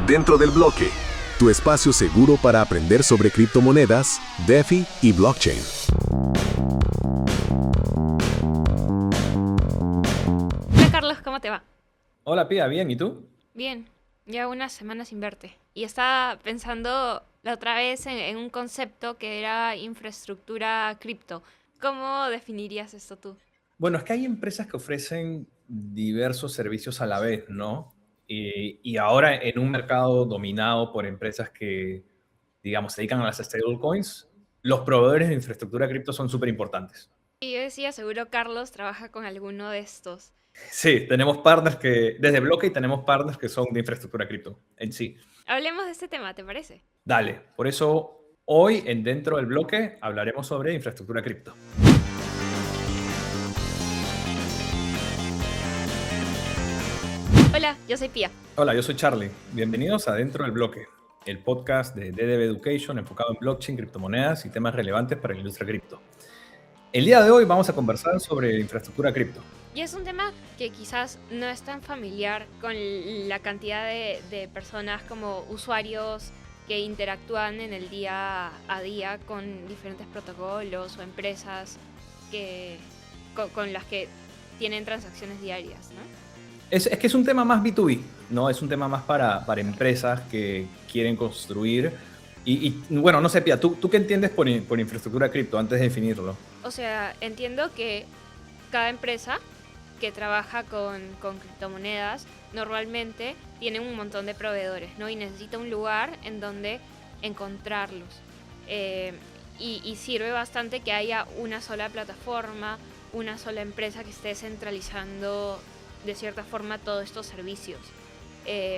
Dentro del bloque, tu espacio seguro para aprender sobre criptomonedas, DeFi y blockchain. Hola Carlos, ¿cómo te va? Hola, Pía, bien, ¿y tú? Bien, ya unas semanas sin verte. Y estaba pensando la otra vez en un concepto que era infraestructura cripto. ¿Cómo definirías esto tú? Bueno, es que hay empresas que ofrecen diversos servicios a la vez, ¿no? Y ahora en un mercado dominado por empresas que, digamos, se dedican a las stablecoins, los proveedores de infraestructura cripto son súper importantes. Y yo decía, seguro Carlos trabaja con alguno de estos. Sí, tenemos partners que, desde Blockchain tenemos partners que son de infraestructura cripto en sí. Hablemos de este tema, ¿te parece? Dale, por eso hoy en Dentro del Bloque hablaremos sobre infraestructura cripto. Hola, yo soy Pía. Hola, yo soy Charlie. Bienvenidos a Dentro del Bloque, el podcast de DDB Education enfocado en blockchain, criptomonedas y temas relevantes para la industria cripto. El día de hoy vamos a conversar sobre infraestructura cripto. Y es un tema que quizás no es tan familiar con la cantidad de personas como usuarios que interactúan en el día a día con diferentes protocolos o empresas con las que tienen transacciones diarias, ¿no? Es que es un tema más B2B, ¿no? Es un tema más para empresas que quieren construir. Bueno, no sé, Pia, ¿tú qué entiendes por infraestructura cripto antes de definirlo? O sea, entiendo que cada empresa que trabaja con criptomonedas normalmente tiene un montón de proveedores, ¿no? Y necesita un lugar en donde encontrarlos. Eh, y sirve bastante que haya una sola plataforma, una sola empresa que esté centralizando de cierta forma todos estos servicios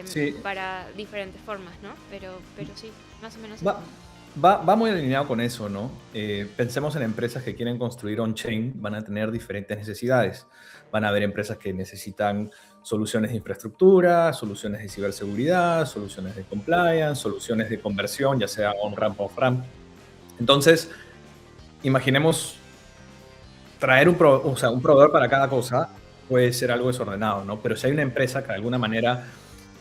Sí, para diferentes formas, ¿no? Pero sí, más o menos Va, entiendo. va muy alineado con eso, ¿no? Pensemos en empresas que quieren construir on-chain, van a tener diferentes necesidades. Van a haber empresas que necesitan soluciones de infraestructura, soluciones de ciberseguridad, soluciones de compliance, soluciones de conversión, ya sea on-ramp o off-ramp. Entonces, imaginemos traer o sea, un proveedor para cada cosa puede ser algo desordenado, ¿no? Pero si hay una empresa que de alguna manera,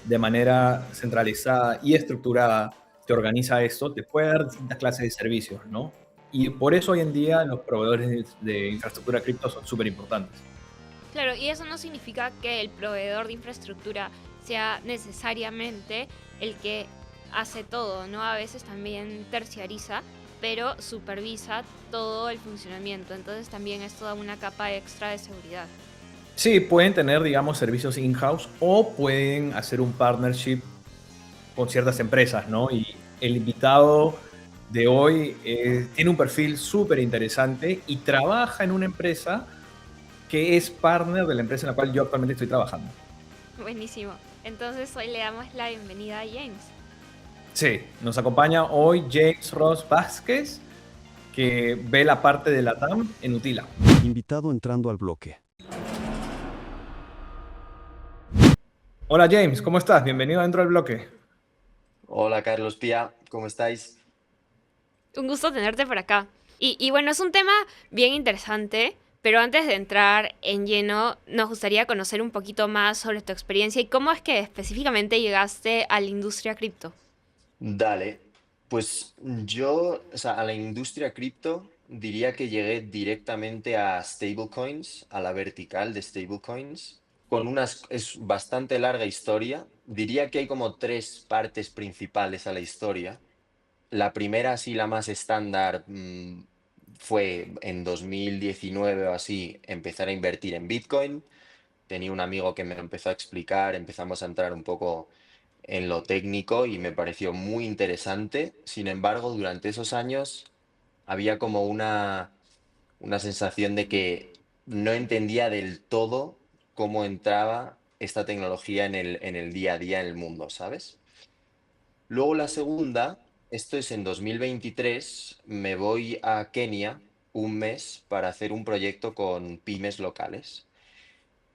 de manera centralizada y estructurada, te organiza esto, te puede dar distintas clases de servicios, ¿no? Y por eso hoy en día los proveedores de infraestructura cripto son súper importantes. Claro, y eso no significa que el proveedor de infraestructura sea necesariamente el que hace todo, ¿no? A veces también terciariza, pero supervisa todo el funcionamiento. Entonces también esto da una capa extra de seguridad. Sí, pueden tener, digamos, servicios in-house o pueden hacer un partnership con ciertas empresas, ¿no? Y el invitado de hoy tiene un perfil súper interesante y trabaja en una empresa que es partner de la empresa en la cual yo actualmente estoy trabajando. Buenísimo. Entonces hoy le damos la bienvenida a James. Sí, nos acompaña hoy James Ross Vázquez, que ve la parte de la TAM en Utila. Invitado entrando al bloque. Hola James, ¿cómo estás? Bienvenido dentro del bloque. Hola Carlos Pía, ¿cómo estáis? Un gusto tenerte por acá. Y bueno, es un tema bien interesante, pero antes de entrar en lleno, nos gustaría conocer un poquito más sobre tu experiencia y cómo es que específicamente llegaste a la industria cripto. Dale, pues yo, o sea, a la industria cripto diría que llegué directamente a stablecoins, a la vertical de stablecoins, es bastante larga historia. Diría que hay como tres partes principales a la historia. La primera, así la más estándar, fue en 2019 o así, empezar a invertir en Bitcoin. Tenía un amigo que me lo empezó a explicar, empezamos a entrar un poco en lo técnico y me pareció muy interesante. Sin embargo, durante esos años había como una sensación de que no entendía del todo cómo entraba esta tecnología en el día a día en el mundo, ¿sabes? Luego la segunda, esto es en 2023, me voy a Kenia un mes para hacer un proyecto con pymes locales.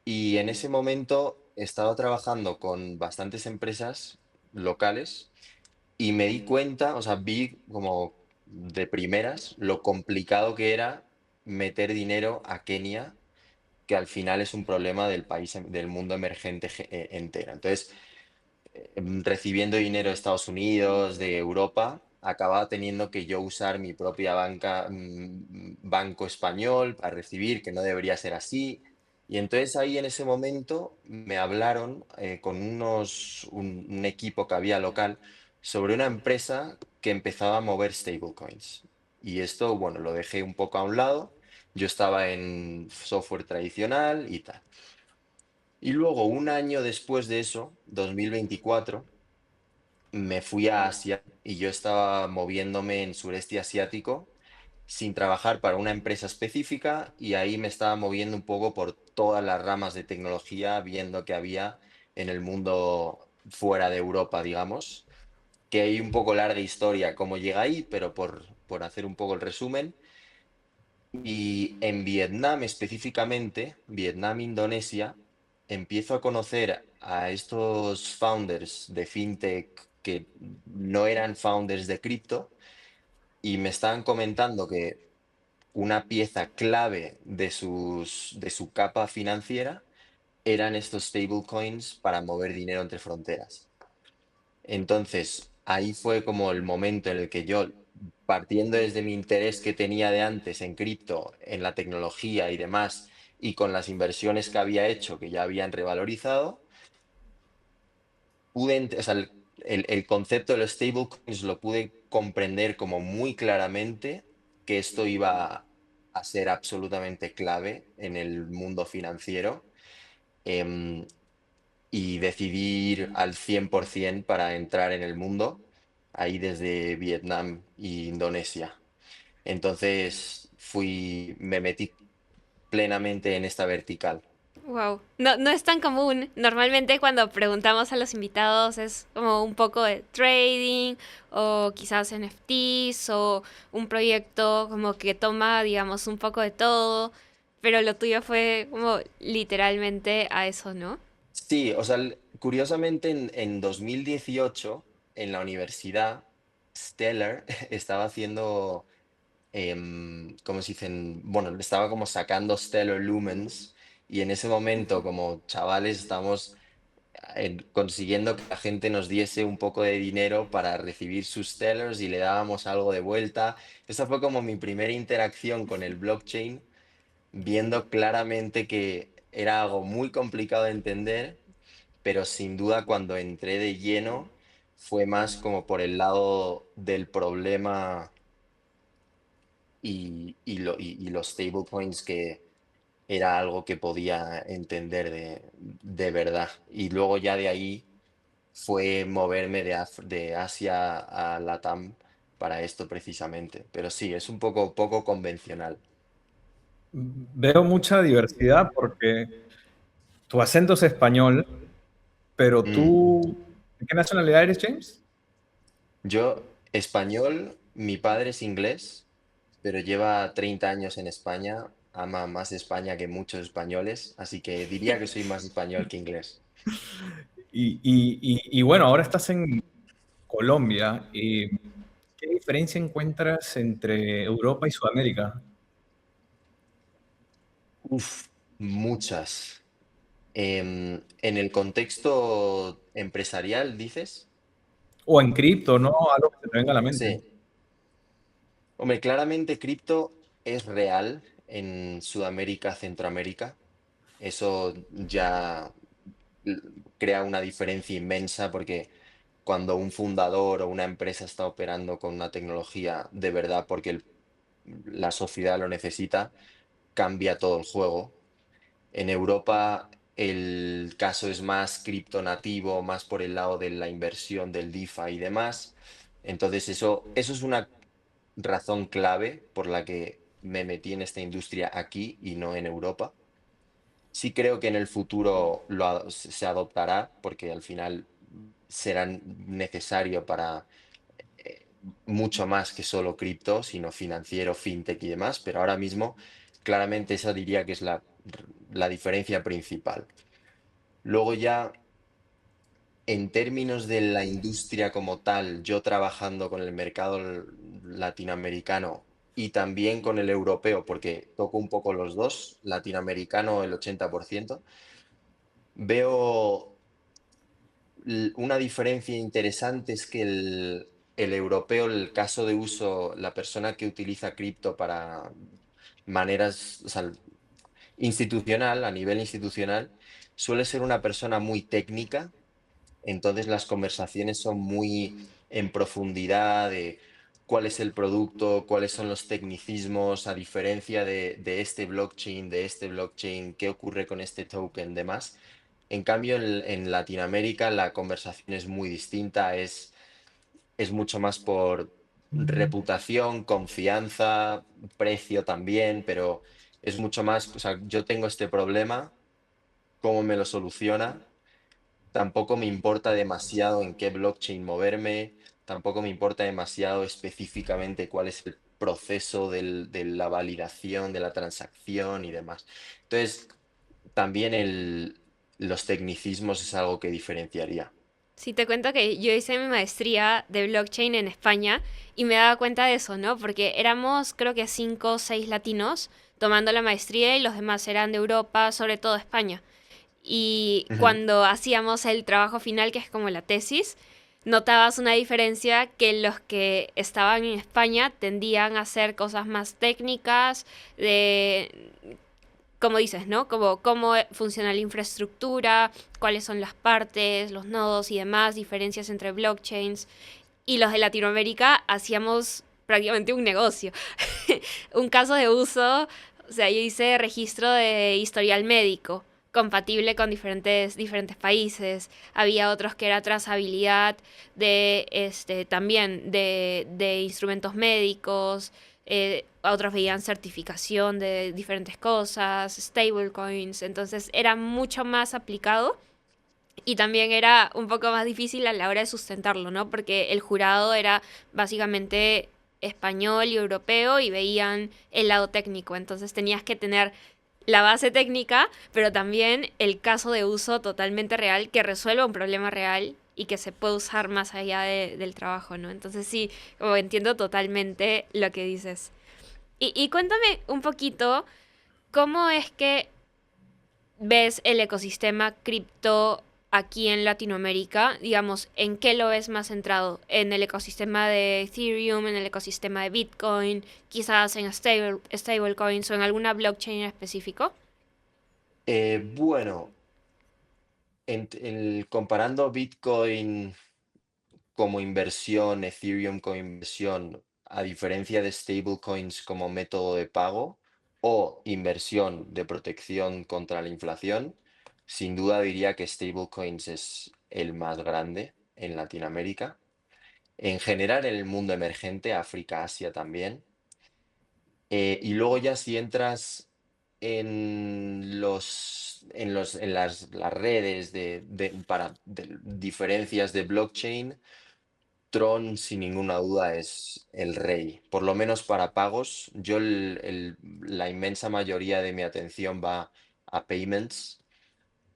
Y en ese momento estaba trabajando con bastantes empresas locales y me di cuenta, o sea, vi como de primeras lo complicado que era meter dinero a Kenia, que al final es un problema del país, del mundo emergente entero. Entonces, recibiendo dinero de Estados Unidos, de Europa, acababa teniendo que yo usar mi propia banco español para recibir, que no debería ser así. Y entonces ahí en ese momento me hablaron con un equipo que había local sobre una empresa que empezaba a mover stablecoins. Y esto, bueno, lo dejé un poco a un lado. Yo estaba en software tradicional y tal. Y luego, un año después de eso, 2024, me fui a Asia y yo estaba moviéndome en sureste asiático sin trabajar para una empresa específica y ahí me estaba moviendo un poco por todas las ramas de tecnología, viendo que había en el mundo fuera de Europa, digamos, que hay un poco larga historia cómo llega ahí, pero por hacer un poco el resumen. Y en Vietnam específicamente, Vietnam, Indonesia, empiezo a conocer a estos founders de fintech que no eran founders de cripto y me estaban comentando que una pieza clave de su capa financiera eran estos stablecoins para mover dinero entre fronteras. Entonces, ahí fue como el momento en el que yo, partiendo desde mi interés que tenía de antes en cripto, en la tecnología y demás, y con las inversiones que había hecho, que ya habían revalorizado, o sea, el concepto de los stablecoins lo pude comprender como muy claramente que esto iba a ser absolutamente clave en el mundo financiero. em, y decidir al 100% para entrar en el mundo, ahí desde Vietnam e Indonesia. Entonces me metí plenamente en esta vertical. Wow, no, no es tan común. Normalmente cuando preguntamos a los invitados es como un poco de trading o quizás NFTs o un proyecto como que toma, digamos, un poco de todo, pero lo tuyo fue como literalmente a eso, ¿no? Sí, o sea, curiosamente en 2018 en la universidad, Stellar estaba haciendo, ¿cómo se dicen? Bueno, estaba como sacando Stellar Lumens y en ese momento como chavales estamos consiguiendo que la gente nos diese un poco de dinero para recibir sus tellers y le dábamos algo de vuelta. Esa fue como mi primera interacción con el blockchain, viendo claramente que era algo muy complicado de entender, pero sin duda cuando entré de lleno fue más como por el lado del problema y los stablecoins que era algo que podía entender de verdad. Y luego ya de ahí fue moverme de Asia a Latam para esto precisamente. Pero sí, es un poco convencional. Veo mucha diversidad porque tu acento es español, pero Mm. ¿de qué nacionalidad eres, James? Yo, español, mi padre es inglés, pero lleva 30 años en España, ama más España que muchos españoles, así que diría que soy más español que inglés. Y bueno, ahora estás en Colombia. ¿Qué diferencia encuentras entre Europa y Sudamérica? Uf, muchas. En el contexto empresarial, dices, O en cripto, ¿no? Algo que se te venga a la mente. sí. Hombre, claramente cripto es real en Sudamérica, Centroamérica. Eso ya l- crea una diferencia inmensa porque cuando un fundador o una empresa está operando con una tecnología de verdad porque la sociedad lo necesita, cambia todo el juego. En Europa el caso es más criptonativo, más por el lado de la inversión del DeFi y demás. Entonces eso es una razón clave por la que me metí en esta industria aquí y no en Europa. Sí creo que en el futuro se adoptará porque al final será necesario para eh, mucho más que solo cripto, sino financiero, fintech y demás, pero ahora mismo claramente esa diría que es la diferencia principal. Luego ya, en términos de la industria como tal, yo trabajando con el mercado latinoamericano y también con el europeo, porque toco un poco los dos, latinoamericano el 80%, veo una diferencia interesante es que el europeo, el caso de uso, la persona que utiliza cripto para maneras, o sea, institucional, a nivel institucional, suele ser una persona muy técnica. Entonces las conversaciones son muy en profundidad de cuál es el producto, cuáles son los tecnicismos, a diferencia de este blockchain, qué ocurre con este token, demás. En cambio, en Latinoamérica la conversación es muy distinta, es mucho más por reputación, confianza, precio también, pero es mucho más, o sea, yo tengo este problema, ¿cómo me lo soluciona? Tampoco me importa demasiado en qué blockchain moverme, tampoco me importa demasiado específicamente cuál es el proceso de la validación de la transacción y demás. Entonces, también los tecnicismos es algo que diferenciaría. Sí, te cuento que yo hice mi maestría de blockchain en España y me daba cuenta de eso, ¿no? Porque éramos creo que 5 o 6 latinos tomando la maestría y los demás eran de Europa, sobre todo España. Y Ujú. cuando hacíamos el trabajo final, que es como la tesis, notabas una diferencia que los que estaban en España tendían a hacer cosas más técnicas, de, como dices, ¿no? Como cómo funciona la infraestructura, cuáles son las partes, los nodos y demás, diferencias entre blockchains. Y los de Latinoamérica hacíamos prácticamente un negocio. Un caso de uso, o sea, yo hice registro de historial médico compatible con diferentes países. Había otros que era trazabilidad de también de instrumentos médicos. Otros veían certificación de diferentes cosas, stablecoins. Entonces era mucho más aplicado y también era un poco más difícil a la hora de sustentarlo, ¿no? Porque el jurado era básicamente español y europeo y veían el lado técnico. Entonces tenías que tener la base técnica, pero también el caso de uso totalmente real que resuelva un problema real y que se puede usar más allá del trabajo, ¿no? Entonces sí, como entiendo totalmente lo que dices. Y cuéntame un poquito cómo es que ves el ecosistema cripto aquí en Latinoamérica? Digamos, ¿en qué lo ves más centrado? ¿En el ecosistema de Ethereum, en el ecosistema de Bitcoin, quizás en stablecoins o en alguna blockchain en específico? Bueno, comparando Bitcoin como inversión, Ethereum como inversión, a diferencia de stablecoins como método de pago o inversión de protección contra la inflación, sin duda diría que stablecoins es el más grande en Latinoamérica. En general en el mundo emergente, África, Asia también. Y luego ya si entras en las redes de diferencias de blockchain, Tron, sin ninguna duda, es el rey. Por lo menos para pagos, la inmensa mayoría de mi atención va a payments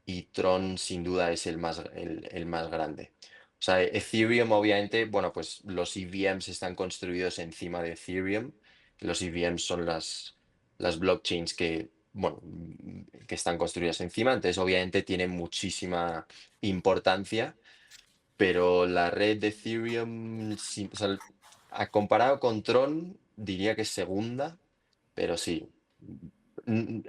y Tron, sin duda, es el más grande. O sea, Ethereum, obviamente, bueno, pues los EVMs están construidos encima de Ethereum. Los EVMs son las blockchains bueno, que están construidas encima, entonces obviamente tienen muchísima importancia, pero la red de Ethereum, sí, o sea, comparado con Tron, diría que es segunda, pero sí. Mm,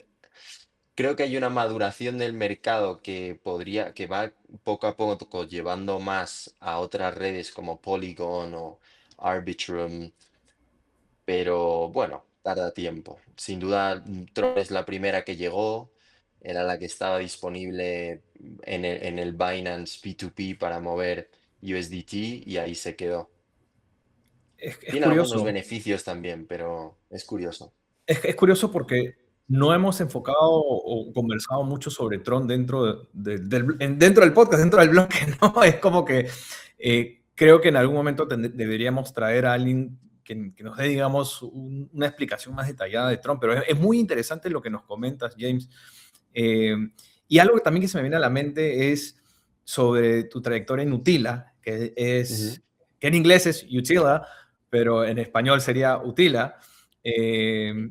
Creo que hay una maduración del mercado que va poco a poco llevando más a otras redes como Polygon o Arbitrum, pero bueno, tarda tiempo. Sin duda, Tron es la primera que llegó, era la que estaba disponible en el Binance P2P para mover USDT y ahí se quedó. Es Tiene algunos curioso. beneficios también, pero es curioso. Es curioso porque no hemos enfocado o conversado mucho sobre Tron dentro del podcast, dentro del bloque, ¿no? Es como que creo que en algún momento deberíamos traer a alguien que nos dé, digamos, una explicación más detallada de Tron, pero es muy interesante lo que nos comentas, James. Eh, y algo también que se me viene a la mente es sobre tu trayectoria en Utila, Ujú. que en inglés es Utila, pero en español sería Utila. Eh,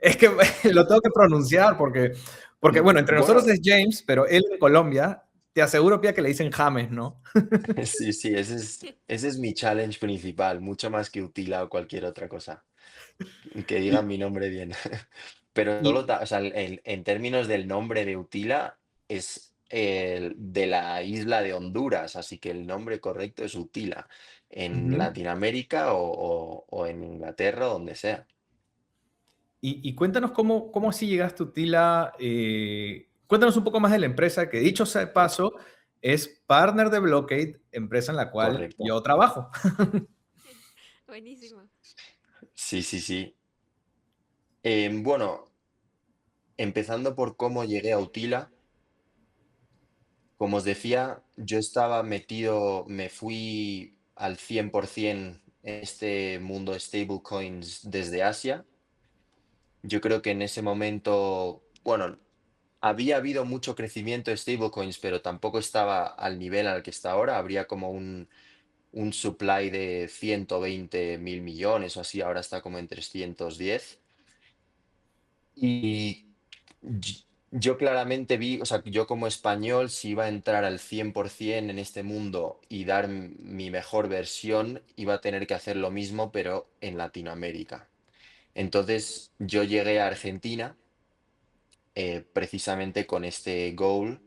es que lo tengo que pronunciar porque, bueno, entre nosotros Bueno, es James, pero él en Colombia te aseguro, Pia, que le dicen James, ¿no? Sí, sí, ese es mi challenge principal, mucho más que Utila o cualquier otra cosa. Que digan Y, mi nombre bien. Pero solo, y, o sea, en términos del nombre de Utila, es de la isla de Honduras, así que el nombre correcto es Utila, en ujú. Latinoamérica o en Inglaterra, donde sea. Y cuéntanos cómo así llegaste a Utila. Cuéntanos un poco más de la empresa, que dicho sea de paso, es partner de Blockade, empresa en la cual Correcto. yo trabajo. Buenísimo. Sí, sí, sí. Bueno, empezando por cómo llegué a Utila, como os decía, yo estaba metido, me fui al 100% en este mundo de stablecoins desde Asia. Yo creo que en ese momento, bueno, había habido mucho crecimiento de stablecoins, pero tampoco estaba al nivel al que está ahora. Habría como un supply de 120.000 millones o así, ahora está como en 310. Y y- yo claramente vi, o sea, yo como español, si iba a entrar al 100% en este mundo y dar mi mejor versión, iba a tener que hacer lo mismo, pero en Latinoamérica. Entonces yo llegué a Argentina precisamente con este goal.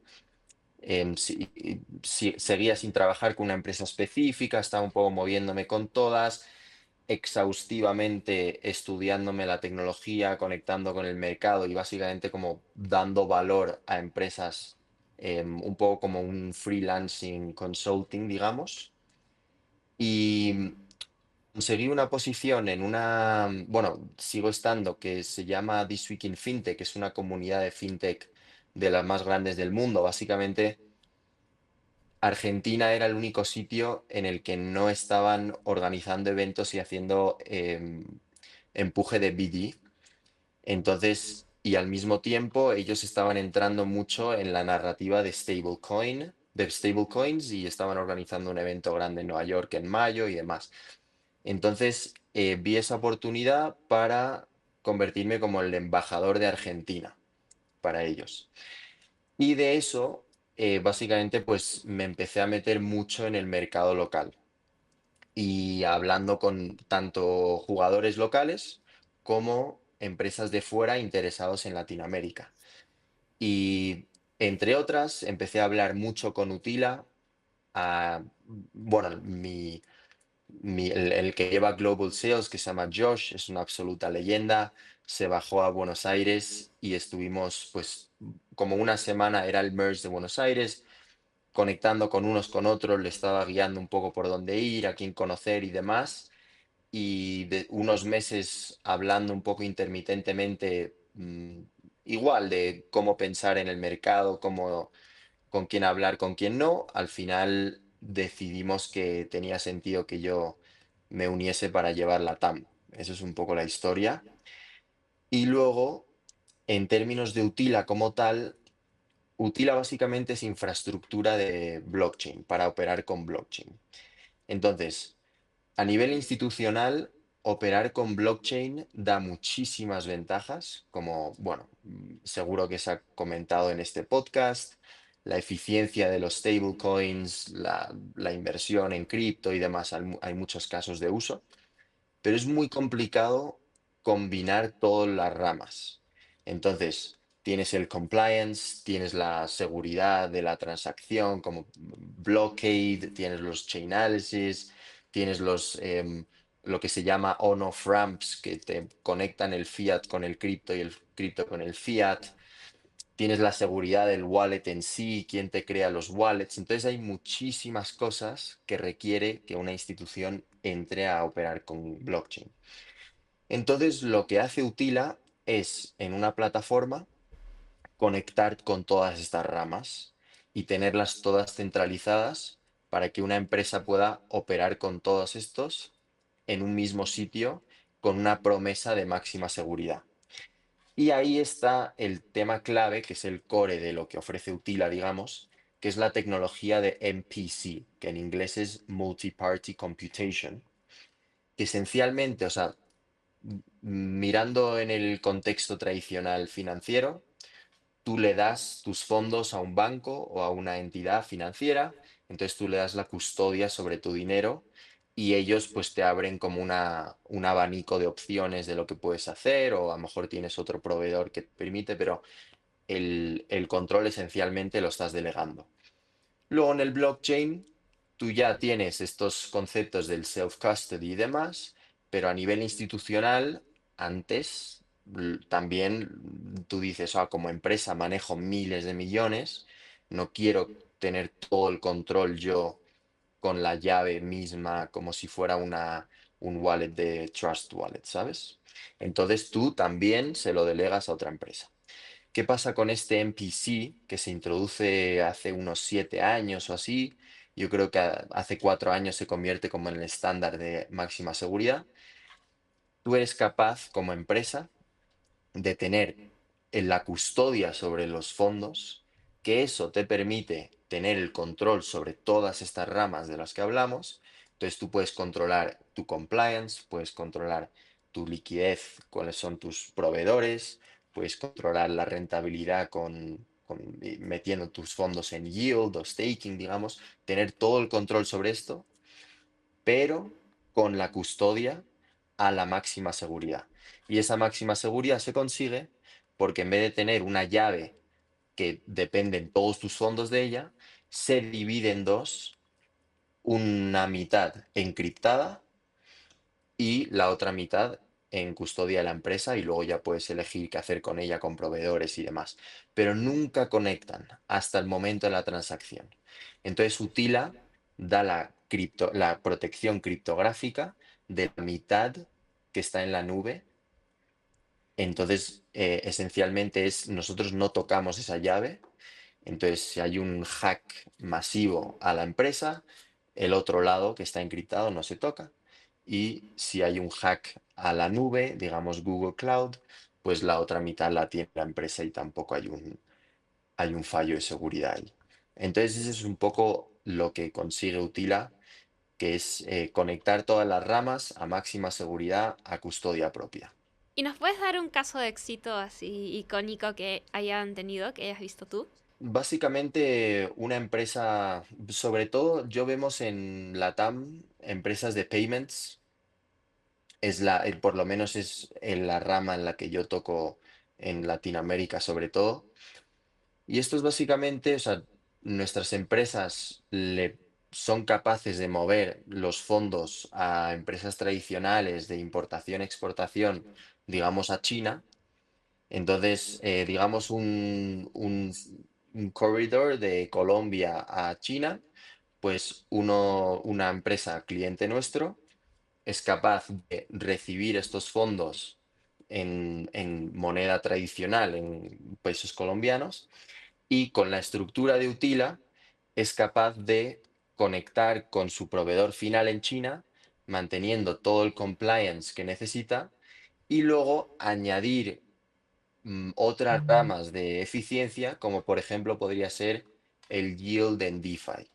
Seguía sin trabajar con una empresa específica, estaba un poco moviéndome con todas, exhaustivamente estudiándome la tecnología, conectando con el mercado y básicamente como dando valor a empresas, un poco como un freelancing consulting, digamos. Y conseguí una posición en una, bueno, sigo estando, que se llama This Week in Fintech, que es una comunidad de fintech de las más grandes del mundo. Básicamente, Argentina era el único sitio en el que no estaban organizando eventos y haciendo empuje de BD. Entonces, y al mismo tiempo, ellos estaban entrando mucho en la narrativa de stablecoins y estaban organizando un evento grande en Nueva York en mayo y demás. Entonces, vi esa oportunidad para convertirme como el embajador de Argentina para ellos. Y de eso, básicamente, pues me empecé a meter mucho en el mercado local y hablando con tanto jugadores locales como empresas de fuera interesados en Latinoamérica. Y entre otras, empecé a hablar mucho con Utila. Bueno, el que lleva Global Sales, que se llama Josh, es una absoluta leyenda. Se bajó a Buenos Aires y estuvimos, pues, como una semana, era el merge de Buenos Aires, conectando con unos con otros, le estaba guiando un poco por dónde ir, a quién conocer y demás. Y de unos meses hablando un poco intermitentemente, igual de cómo pensar en el mercado, cómo, con quién hablar, con quién no, al final decidimos que tenía sentido que yo me uniese para llevar la TAM. Eso es un poco la historia. Y luego, en términos de Utila como tal, Utila básicamente es infraestructura de blockchain para operar con blockchain. Entonces, a nivel institucional, operar con blockchain da muchísimas ventajas, como, bueno, seguro que se ha comentado en este podcast, la eficiencia de los stablecoins, la inversión en cripto y demás, hay muchos casos de uso, pero es muy complicado combinar todas las ramas. Entonces, tienes el compliance, tienes la seguridad de la transacción como blockade, tienes los chain analysis, tienes lo que se llama on-off ramps que te conectan el fiat con el cripto y el cripto con el fiat. Tienes la seguridad del wallet en sí, quién te crea los wallets. Entonces hay muchísimas cosas que requiere que una institución entre a operar con blockchain. Entonces, lo que hace Utila es, en una plataforma, conectar con todas estas ramas y tenerlas todas centralizadas para que una empresa pueda operar con todos estos en un mismo sitio con una promesa de máxima seguridad. Y ahí está el tema clave, que es el core de lo que ofrece Utila, digamos, que es la tecnología de MPC, que en inglés es Multi-Party Computation, que esencialmente, o sea, mirando en el contexto tradicional financiero, tú le das tus fondos a un banco o a una entidad financiera, entonces tú le das la custodia sobre tu dinero y ellos pues te abren como un abanico de opciones de lo que puedes hacer o a lo mejor tienes otro proveedor que te permite, pero el control esencialmente lo estás delegando. Luego en el blockchain, tú ya tienes estos conceptos del self-custody y demás, pero a nivel institucional, antes también tú dices, como empresa manejo miles de millones, no quiero tener todo el control yo con la llave misma como si fuera un wallet de Trust Wallet, ¿sabes? Entonces tú también se lo delegas a otra empresa. ¿Qué pasa con este MPC que se introduce hace unos 7 años o así? Yo creo que hace 4 años se convierte como en el estándar de máxima seguridad. Tú eres capaz como empresa de tener en la custodia sobre los fondos, que eso te permite tener el control sobre todas estas ramas de las que hablamos. Entonces tú puedes controlar tu compliance, puedes controlar tu liquidez, cuáles son tus proveedores, puedes controlar la rentabilidad metiendo tus fondos en yield o staking, digamos, tener todo el control sobre esto, pero con la custodia a la máxima seguridad. Y esa máxima seguridad se consigue porque en vez de tener una llave que dependen todos tus fondos de ella, se divide en dos, una mitad encriptada y la otra mitad en custodia de la empresa y luego ya puedes elegir qué hacer con ella, con proveedores y demás. Pero nunca conectan hasta el momento de la transacción. Entonces Utila da la protección criptográfica de la mitad que está en la nube. Entonces, esencialmente nosotros no tocamos esa llave. Entonces, si hay un hack masivo a la empresa, el otro lado que está encriptado no se toca. Y si hay un hack a la nube, digamos Google Cloud, pues la otra mitad la tiene la empresa y tampoco hay un fallo de seguridad ahí. Entonces, ese es un poco lo que consigue Utila, que es conectar todas las ramas a máxima seguridad a custodia propia. ¿Y nos puedes dar un caso de éxito así icónico que hayan tenido, que hayas visto tú? Básicamente, una empresa, sobre todo yo vemos en LATAM empresas de payments, por lo menos es en la rama en la que yo toco en Latinoamérica sobre todo. Y esto es básicamente, o sea, nuestras empresas son capaces de mover los fondos a empresas tradicionales de importación-exportación, digamos a China. Entonces, digamos un corredor de Colombia a China, pues una empresa cliente nuestro es capaz de recibir estos fondos en moneda tradicional, en pesos colombianos, y con la estructura de Utila es capaz de conectar con su proveedor final en China, manteniendo todo el compliance que necesita, y luego añadir otras ramas de eficiencia, como por ejemplo podría ser el yield en DeFi.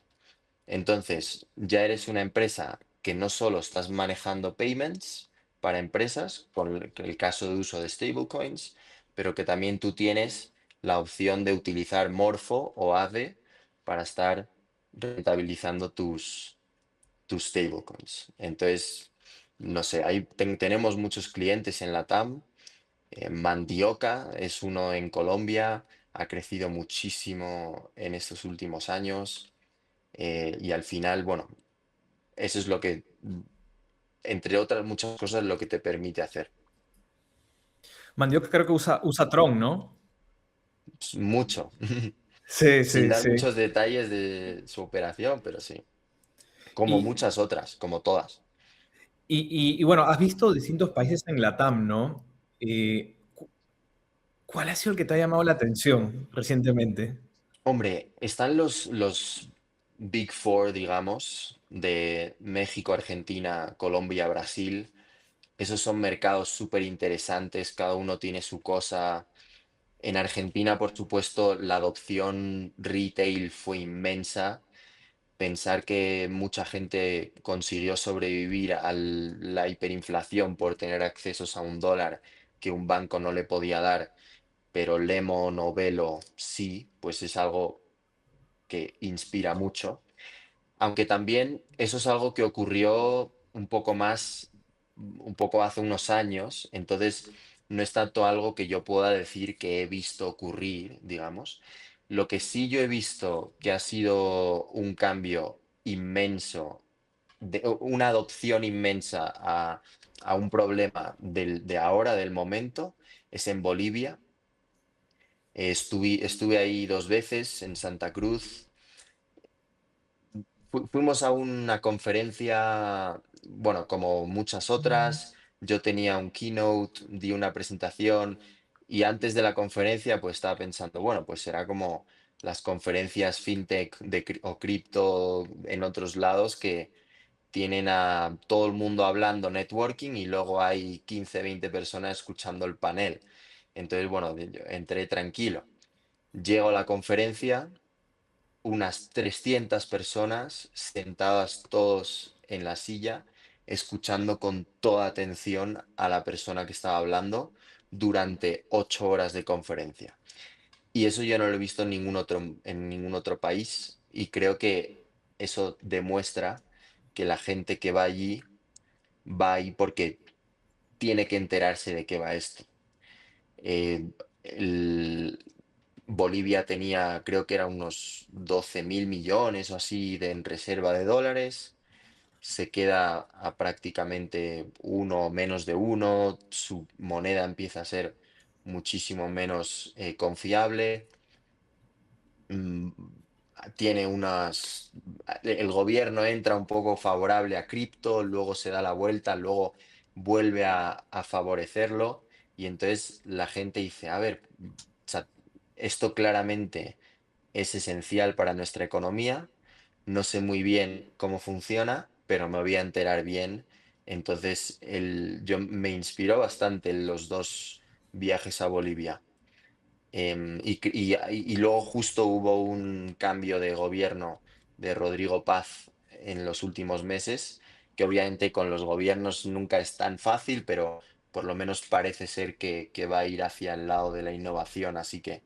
Entonces, ya eres una empresa que no solo estás manejando payments para empresas, con el caso de uso de stablecoins, pero que también tú tienes la opción de utilizar Morpho o Aave para estar rentabilizando tus stablecoins. Entonces, no sé, tenemos muchos clientes en la TAM. Mandioca es uno en Colombia, ha crecido muchísimo en estos últimos años y al final, bueno, eso es lo que, entre otras muchas cosas, lo que te permite hacer. Mandioca creo que usa Tron, ¿no? Mucho, Sí, sin sí, dar sí. muchos detalles de su operación, pero sí, como Y, muchas otras, como todas. y bueno, has visto distintos países en Latam, ¿no? ¿Cuál ha sido el que te ha llamado la atención recientemente? Hombre, están los Big Four, digamos, de México, Argentina, Colombia, Brasil. Esos son mercados súper interesantes, cada uno tiene su cosa. En Argentina, por supuesto, la adopción retail fue inmensa. Pensar que mucha gente consiguió sobrevivir a la hiperinflación por tener accesos a un dólar que un banco no le podía dar, pero Lemon o Velo sí, pues es algo que inspira mucho. Aunque también eso es algo que ocurrió un poco más, un poco hace unos años, entonces no es tanto algo que yo pueda decir que he visto ocurrir, digamos. Lo que sí yo he visto que ha sido un cambio inmenso, una adopción inmensa a un problema de ahora, del momento, es en Bolivia. Estuve ahí 2 veces en Santa Cruz. Fuimos a una conferencia, bueno, como muchas otras. Yo tenía un keynote, di una presentación y antes de la conferencia pues estaba pensando, bueno, pues será como las conferencias fintech o cripto en otros lados que tienen a todo el mundo hablando networking y luego hay 15 20 personas escuchando el panel. Entonces, bueno, yo entré tranquilo. Llego a la conferencia, unas 300 personas sentadas todos en la silla, escuchando con toda atención a la persona que estaba hablando durante 8 horas de conferencia. Y eso yo no lo he visto en ningún otro país y creo que eso demuestra que la gente que va allí porque tiene que enterarse de qué va esto. Eh, el- Bolivia tenía, creo que era unos 12.000 millones o así en reserva de dólares. Se queda a prácticamente uno o menos de uno. Su moneda empieza a ser muchísimo menos confiable. mm, Tiene el gobierno entra un poco favorable a cripto, luego se da la vuelta, luego vuelve a favorecerlo y entonces la gente dice, a ver, o sea, esto claramente es esencial para nuestra economía, no sé muy bien cómo funciona, pero me voy a enterar bien. Entonces, yo me inspiró bastante en los 2 viajes a Bolivia. Y luego justo hubo un cambio de gobierno de Rodrigo Paz en los últimos meses, que obviamente con los gobiernos nunca es tan fácil, pero por lo menos parece ser que va a ir hacia el lado de la innovación, así que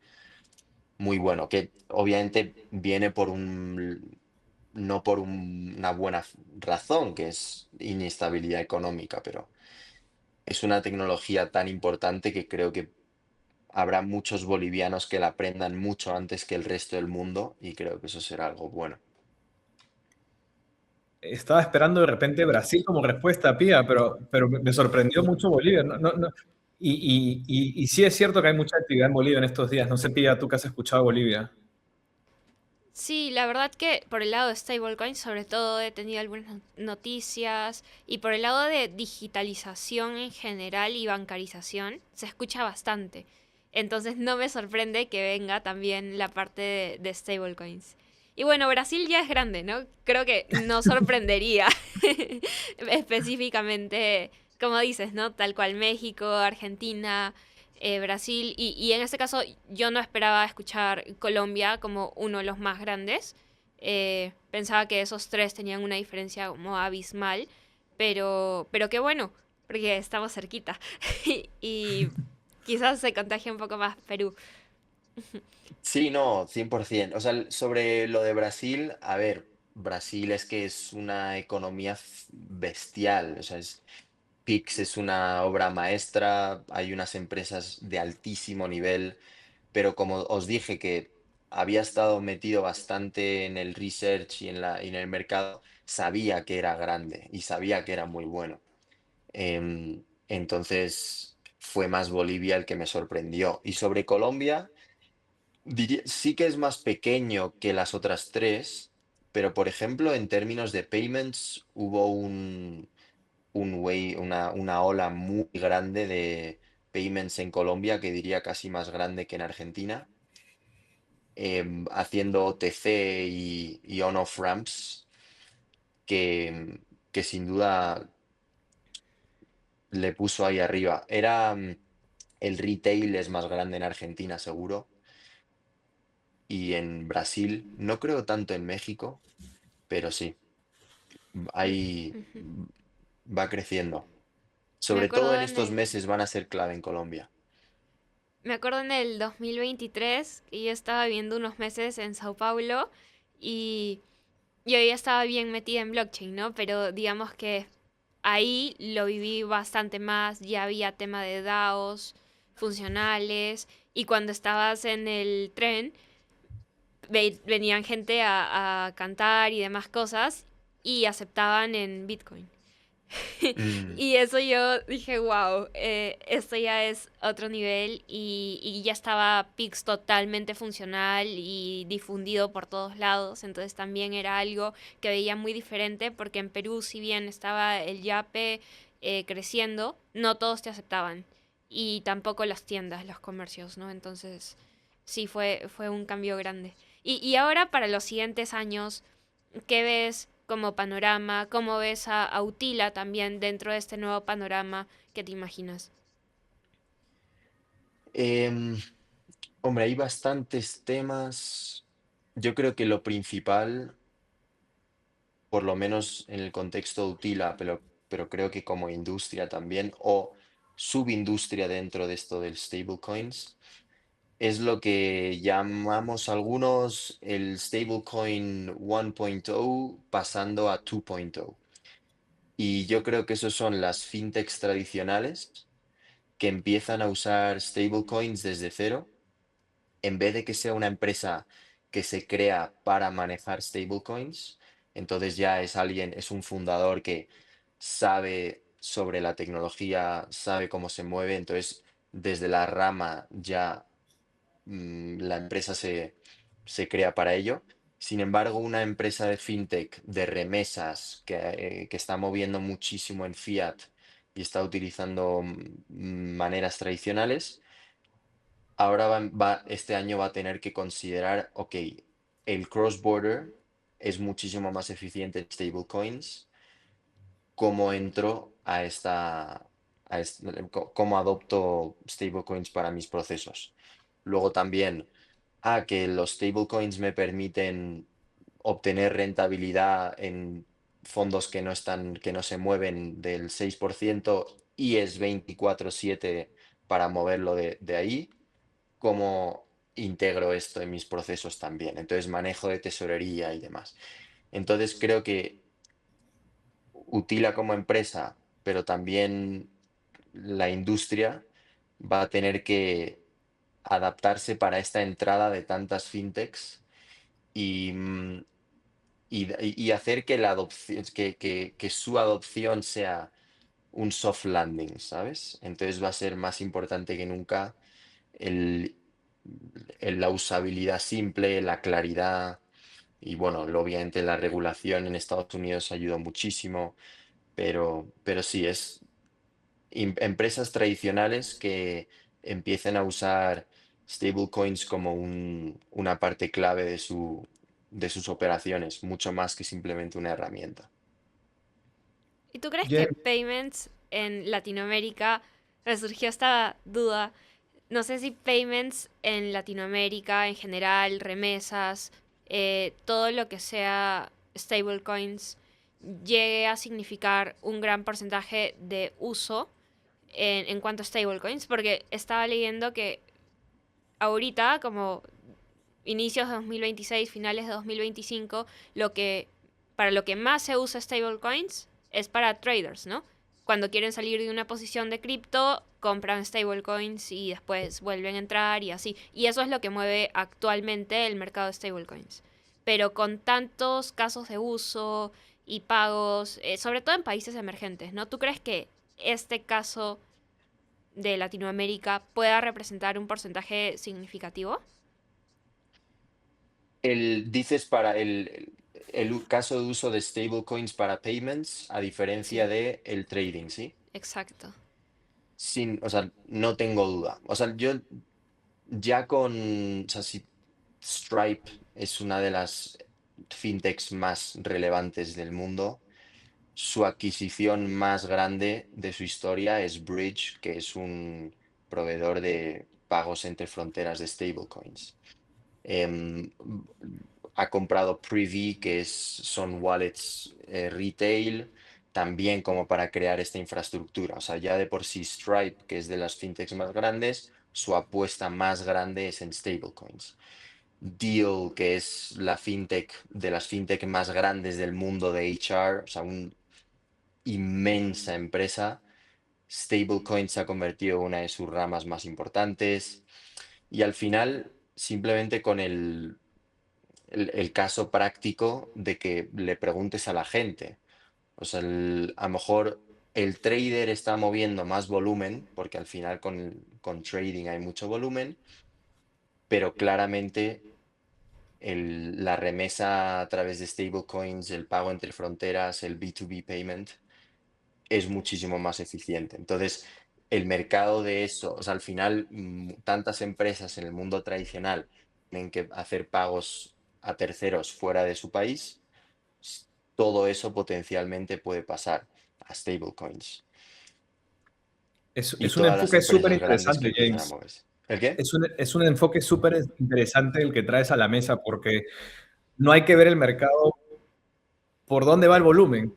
muy bueno, que obviamente viene no por una buena razón, que es inestabilidad económica, pero es una tecnología tan importante que creo que habrá muchos bolivianos que la aprendan mucho antes que el resto del mundo y creo que eso será algo bueno. Estaba esperando de repente Brasil como respuesta, Pía, pero me sorprendió mucho Bolivia. No, no, no. Y sí es cierto que hay mucha actividad en Bolivia en estos días. No sé, Pía, tú que has escuchado Bolivia. Sí, la verdad que por el lado de stablecoins, sobre todo he tenido algunas noticias y por el lado de digitalización en general y bancarización, se escucha bastante. Entonces no me sorprende que venga también la parte de stablecoins. Y bueno, Brasil ya es grande, ¿no? Creo que no sorprendería específicamente, como dices, ¿no? Tal cual México, Argentina, Brasil y en este caso yo no esperaba escuchar Colombia como uno de los más grandes. Pensaba que esos tres tenían una diferencia como abismal, pero qué bueno, porque estamos cerquita y quizás se contagie un poco más Perú. Sí, no, 100%. O sea, sobre lo de Brasil, a ver, Brasil es que es una economía bestial. O sea, Pix es una obra maestra, hay unas empresas de altísimo nivel, pero como os dije que había estado metido bastante en el research y en el mercado, sabía que era grande y sabía que era muy bueno. Entonces fue más Bolivia el que me sorprendió. Y sobre Colombia, sí que es más pequeño que las otras tres, pero por ejemplo, en términos de payments, hubo una ola muy grande de payments en Colombia, que diría casi más grande que en Argentina, haciendo OTC y on-off ramps, que sin duda le puso ahí arriba. El retail es más grande en Argentina, seguro, y en Brasil, no creo tanto en México, pero sí, ahí Ujú. va creciendo. Me Sobre todo acuerdo en estos meses van a ser clave en Colombia. me acuerdo en el 2023 que yo estaba viviendo unos meses en Sao Paulo y yo ya estaba bien metida en blockchain, ¿no? Pero digamos que ahí lo viví bastante más, ya había tema de DAOs funcionales y cuando estabas en el tren venían gente a cantar y demás cosas y aceptaban en Bitcoin. Mm, Y eso yo dije, wow, esto ya es otro nivel y ya estaba Pix totalmente funcional y difundido por todos lados, entonces también era algo que veía muy diferente porque en Perú, si bien estaba el Yape creciendo, no todos te aceptaban y tampoco las tiendas, los comercios, ¿no? Entonces sí fue un cambio grande. Y ahora para los siguientes años, ¿qué ves como panorama? ¿Cómo ves a Utila también dentro de este nuevo panorama que te imaginas? em, hombre, hay bastantes temas. Yo creo que lo principal, por lo menos en el contexto de Utila, pero creo que como industria también, o subindustria dentro de esto del stablecoins, es lo que llamamos algunos el stablecoin 1.0 pasando a 2.0. Y yo creo que esos son las fintechs tradicionales que empiezan a usar stablecoins desde cero, en vez de que sea una empresa que se crea para manejar stablecoins, entonces ya es alguien, es un fundador que sabe sobre la tecnología, sabe cómo se mueve, entonces desde la rama ya la empresa se crea para ello. Sin embargo, una empresa de fintech de remesas que está moviendo muchísimo en fiat y está utilizando maneras tradicionales, ahora este año va a tener que considerar, ok, el cross-border es muchísimo más eficiente en stablecoins. ¿Cómo entro cómo adopto stablecoins para mis procesos? Luego también, que los stablecoins me permiten obtener rentabilidad en fondos que no se mueven del 6% y es 24/7 para moverlo de ahí. ¿Cómo integro esto en mis procesos también? Entonces, manejo de tesorería y demás. Entonces, creo que Utila como empresa, pero también la industria va a tener que adaptarse para esta entrada de tantas fintechs y, y hacer que la adopción, que su adopción sea un soft landing, ¿sabes? Entonces va a ser más importante que nunca el, la usabilidad simple, la claridad y bueno, obviamente la regulación en Estados Unidos ayuda muchísimo, pero sí, es empresas tradicionales que empiecen a usar stablecoins como una parte clave de sus operaciones, mucho más que simplemente una herramienta. ¿Y tú crees que Jen, payments en Latinoamérica, me surgió esta duda, no sé si payments en Latinoamérica en general, remesas, todo lo que sea stablecoins, llegue a significar un gran porcentaje de uso en cuanto a stablecoins? Porque estaba leyendo que ahorita, como inicios de 2026, finales de 2025, para lo que más se usa stablecoins es para traders, ¿no? Cuando quieren salir de una posición de cripto, compran stablecoins y después vuelven a entrar y así. Y eso es lo que mueve actualmente el mercado de stablecoins. Pero con tantos casos de uso y pagos, sobre todo en países emergentes, ¿no? ¿Tú crees que este caso de Latinoamérica pueda representar un porcentaje significativo? Dices para el caso de uso de stablecoins para payments, a diferencia Sí, de el trading, ¿sí? exacto. O sea, no tengo duda. O sea, yo ya o sea, si Stripe es una de las fintechs más relevantes del mundo. Su adquisición más grande de su historia es Bridge, que es un proveedor de pagos entre fronteras de stablecoins. Em, ha comprado Privy, son wallets retail, también como para crear esta infraestructura. O sea, ya de por sí Stripe, que es de las fintechs más grandes, su apuesta más grande es en stablecoins. Deal, que es la fintech de las fintech más grandes del mundo de HR, o sea, una inmensa empresa. Stablecoin se ha convertido en una de sus ramas más importantes y al final, simplemente con el caso práctico de que le preguntes a la gente. O sea, a lo mejor el trader está moviendo más volumen, porque al final con trading hay mucho volumen, pero claramente la remesa a través de stablecoins, el pago entre fronteras, el B2B payment, es muchísimo más eficiente. Entonces, el mercado de eso, o sea, al final, tantas empresas en el mundo tradicional tienen que hacer pagos a terceros fuera de su país, s- todo eso potencialmente puede pasar a stablecoins y Es un todas las enfoque súper empresas grandes que interesante, empiezan a James. moverse. ¿El qué? Es un enfoque súper interesante el que traes a la mesa porque no hay que ver el mercado por dónde va el volumen.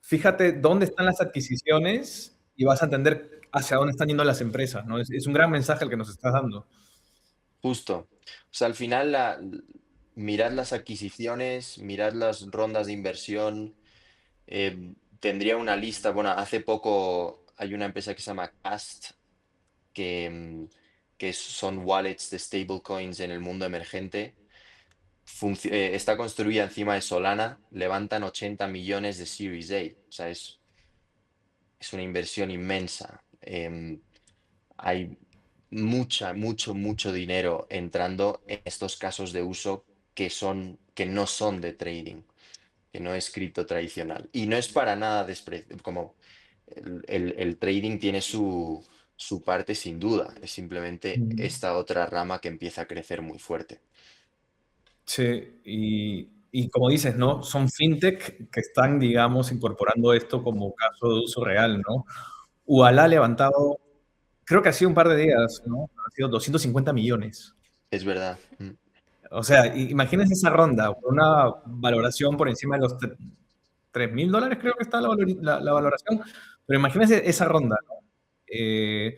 Fíjate dónde están las adquisiciones y vas a entender hacia dónde están yendo las empresas, ¿no? Es un gran mensaje el que nos estás dando. Justo. O sea, al final, mirad las adquisiciones, mirad las rondas de inversión. Tendría una lista, bueno, hace poco hay una empresa que se llama Cast, que, que son wallets de stablecoins en el mundo emergente. Está construida encima de Solana, levantan 80 millones de Series A, o sea, es una inversión inmensa. Hay mucho dinero entrando en estos casos de uso que no son de trading, que no es cripto tradicional. Y no es para nada como el trading tiene su parte sin duda, es simplemente Mm. esta otra rama que empieza a crecer muy fuerte. Sí, y como dices, ¿no? Son fintech que están, digamos, incorporando esto como caso de uso real, ¿no? Ualá ha levantado, creo que ha sido un par de días, ¿no? Ha sido 250 millones. Es verdad. O sea, imagínense esa ronda, una valoración por encima de los $3.000, creo que está la valoración, pero imagínense esa ronda, ¿no? Eh,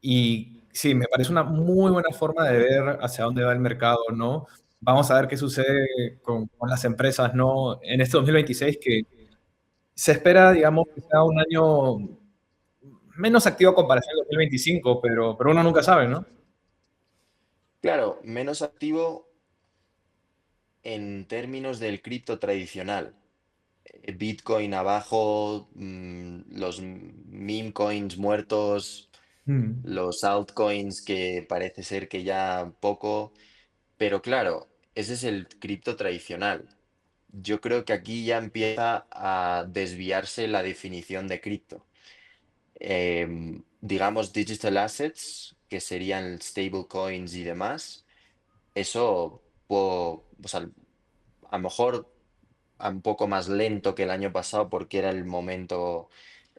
y sí, me parece una muy buena forma de ver hacia dónde va el mercado, ¿no? Vamos a ver qué sucede con las empresas, ¿no? En este 2026 que se espera, digamos, que sea un año menos activo a comparación del 2025, pero uno nunca sabe, ¿no? Claro, menos activo en términos del cripto tradicional. Bitcoin abajo, los meme coins muertos, Mm. los altcoins que parece ser que ya poco, pero claro, ese es el cripto tradicional. Yo creo que aquí ya empieza a desviarse la definición de cripto. Digamos, digital assets, que serían stablecoins y demás, eso, o sea, a lo mejor un poco más lento que el año pasado porque era el momento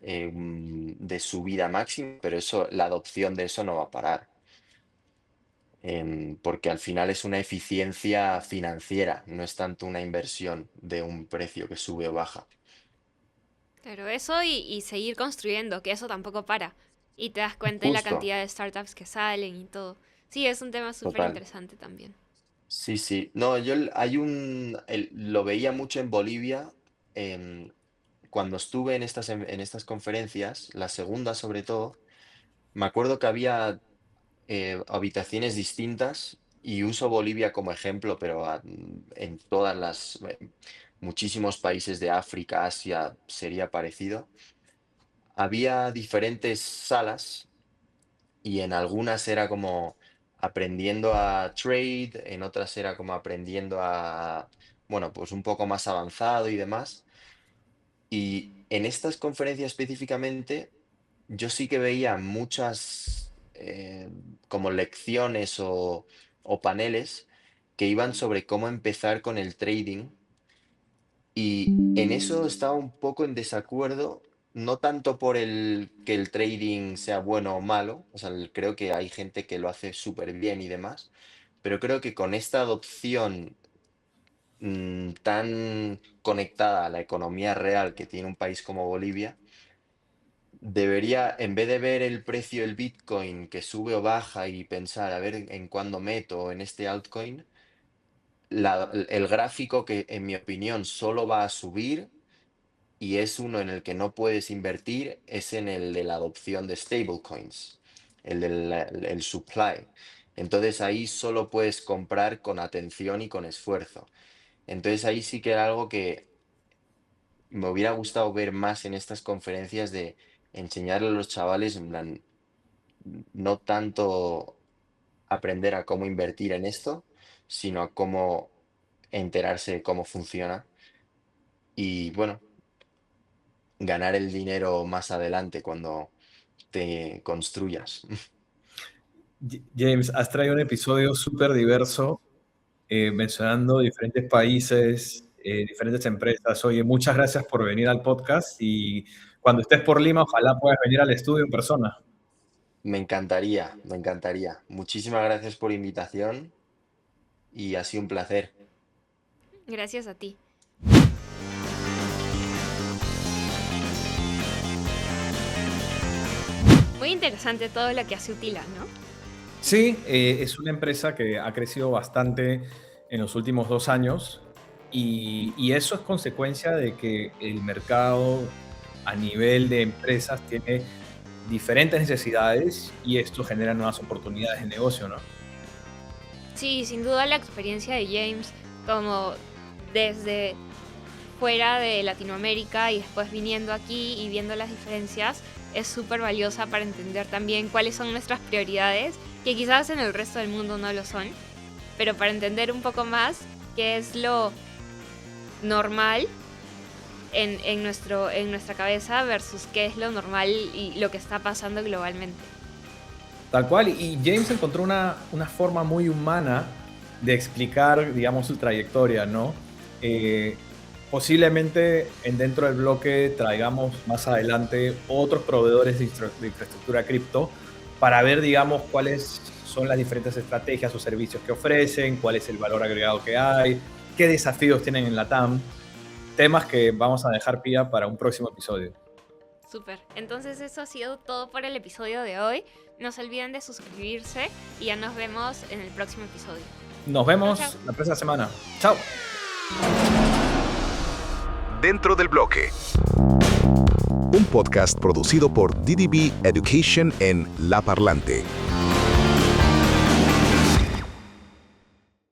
de subida máxima, pero eso, la adopción de eso no va a parar, porque al final es una eficiencia financiera, no es tanto una inversión de un precio que sube o baja. Pero eso y seguir construyendo, que eso tampoco para. Y te das cuenta de la Justo, cantidad de startups que salen y todo. Sí, es un tema súper total. interesante también. Sí, sí. No, lo veía mucho en Bolivia, em, cuando estuve en estas conferencias, la segunda sobre todo, me acuerdo que había habitaciones distintas y uso Bolivia como ejemplo, pero en muchísimos países de África, Asia sería parecido. Había diferentes salas y en algunas era como aprendiendo a trade, en otras era como aprendiendo bueno, pues un poco más avanzado y demás. Y en estas conferencias específicamente, yo sí que veía muchas como lecciones o paneles que iban sobre cómo empezar con el trading. Y en eso estaba un poco en desacuerdo, no tanto por el que el trading sea bueno o malo, o sea, creo que hay gente que lo hace súper bien y demás, pero creo que con esta adopción tan conectada a la economía real que tiene un país como Bolivia, debería, en vez de ver el precio del Bitcoin que sube o baja y pensar a ver en cuándo meto en este altcoin, el gráfico que en mi opinión solo va a subir y es uno en el que no puedes invertir, es en el de la adopción de stablecoins, el supply. Entonces ahí solo puedes comprar con atención y con esfuerzo. Entonces ahí sí que era algo que me hubiera gustado ver más en estas conferencias de enseñarle a los chavales, en plan, no tanto aprender a cómo invertir en esto, sino a cómo enterarse de cómo funciona y, bueno, ganar el dinero más adelante cuando te construyas. James, has traído un episodio súper diverso, mencionando diferentes países, diferentes empresas. Oye, muchas gracias por venir al podcast y cuando estés por Lima, ojalá puedas venir al estudio en persona. Me encantaría, me encantaría. Muchísimas gracias por la invitación y ha sido un placer. Gracias a ti. Muy interesante todo lo que hace Utila, ¿no? Sí, es una empresa que ha crecido bastante en los últimos 2 años y eso es consecuencia de que el mercado a nivel de empresas tiene diferentes necesidades y esto genera nuevas oportunidades de negocio, ¿no? Sí, sin duda la experiencia de James como desde fuera de Latinoamérica y después viniendo aquí y viendo las diferencias es súper valiosa para entender también cuáles son nuestras prioridades, que quizás en el resto del mundo no lo son, pero para entender un poco más qué es lo normal en nuestra cabeza versus qué es lo normal y lo que está pasando globalmente. Tal cual, y James encontró una forma muy humana de explicar, digamos, su trayectoria, ¿no? Posiblemente dentro del bloque traigamos más adelante otros proveedores de infraestructura cripto para ver, digamos, cuáles son las diferentes estrategias o servicios que ofrecen, cuál es el valor agregado que hay, qué desafíos tienen en la TAM, temas que vamos a dejar pie para un próximo episodio. Súper. Entonces eso ha sido todo por el episodio de hoy. No se olviden de suscribirse y ya nos vemos en el próximo episodio. Nos vemos Chao, chao. la próxima semana. Chao. Dentro del bloque. Un podcast producido por DDB Education en La Parlante.